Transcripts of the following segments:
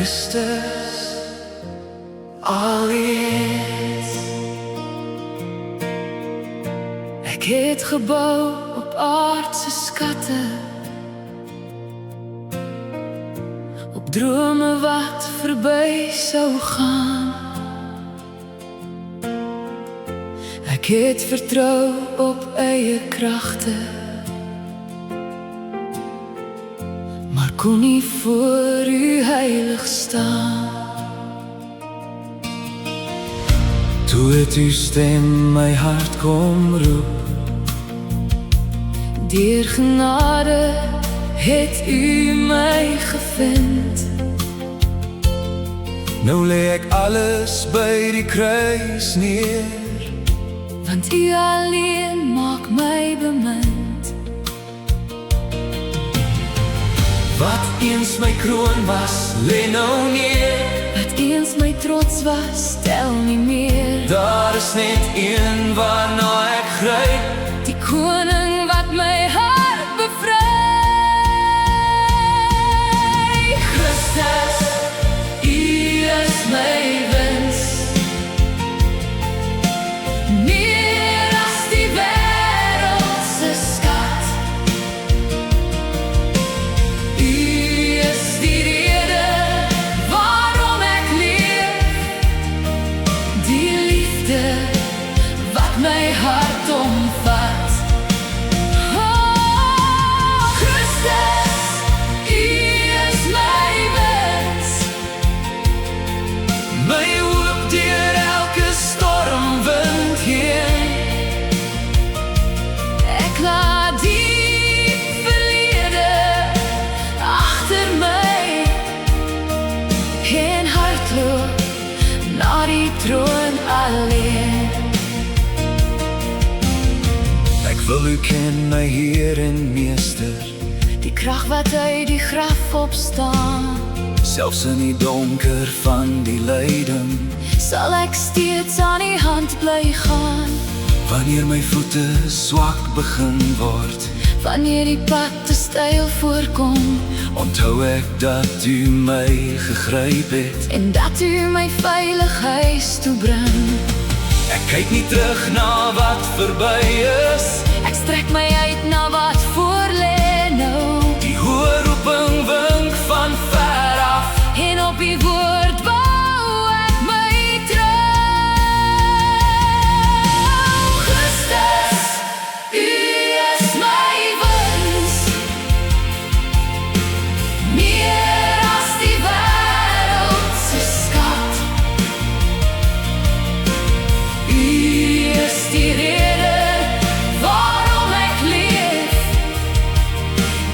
Christus alweer. Ek het gebou op aardse skatte, op drome wat verby sou gaan. Ek het vertrou op eie kragte, maar kon nie voor u heilig staan. Toe het uw stem my hart kom roep, deur genade het u my gevind. Nou lê ek alles by die kruis neer, want u alleen maak my bemind. Wat eens my kroon was, lê nou neer. Wat eens my trots was, tel nie meer. Daar is net een waarna ek gryp, die koning wat my hart bevry. Christus, u is my wins, meer as die wêreldse skat. U is die rede waarom ek leef, die liefde wat my hart omvat. Ek wil u ken, my Heer en Meester, die krag wat uit die graf opstaan. Selfs in die donker van die lyding sal ek steeds aan die hand bly gaan. Wanneer my voete swak begin word, wanneer die pad te styl voorkom, onthou ek dat u my gegryp het en dat u my veilig huis toe bring. Ek kyk nie terug na wat verby is, ek strek my uit na wat voor lê nou. Die hoë roeping wink van ver af, en op die woord bou ek my trou. Christus, u is my wins, meer as die wêreldse skat. U is die rede waarom ek leef,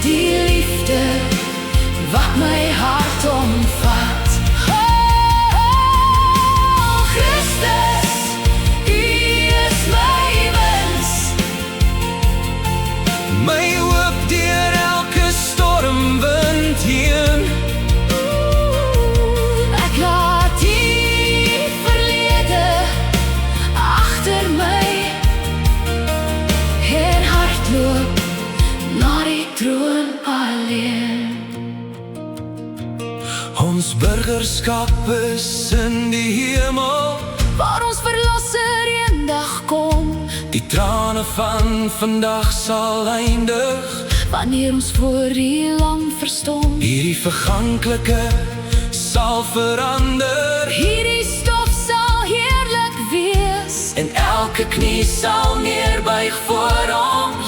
die liefde wat my hart omvat. Christus, u is my wins, my hoop deur elke stormwind heen. Ek laat die verlede agter my en hardloop na die troon alleen. Ons burgerskap is in die hemel, waar ons verlosser eendag kom. Die trane van vandag sal eindig, wanneer ons voor die lam verstom. Hierdie verganklike sal verander, hierdie stof sal heerlik wees, en elke knie sal neerbuig voor hom.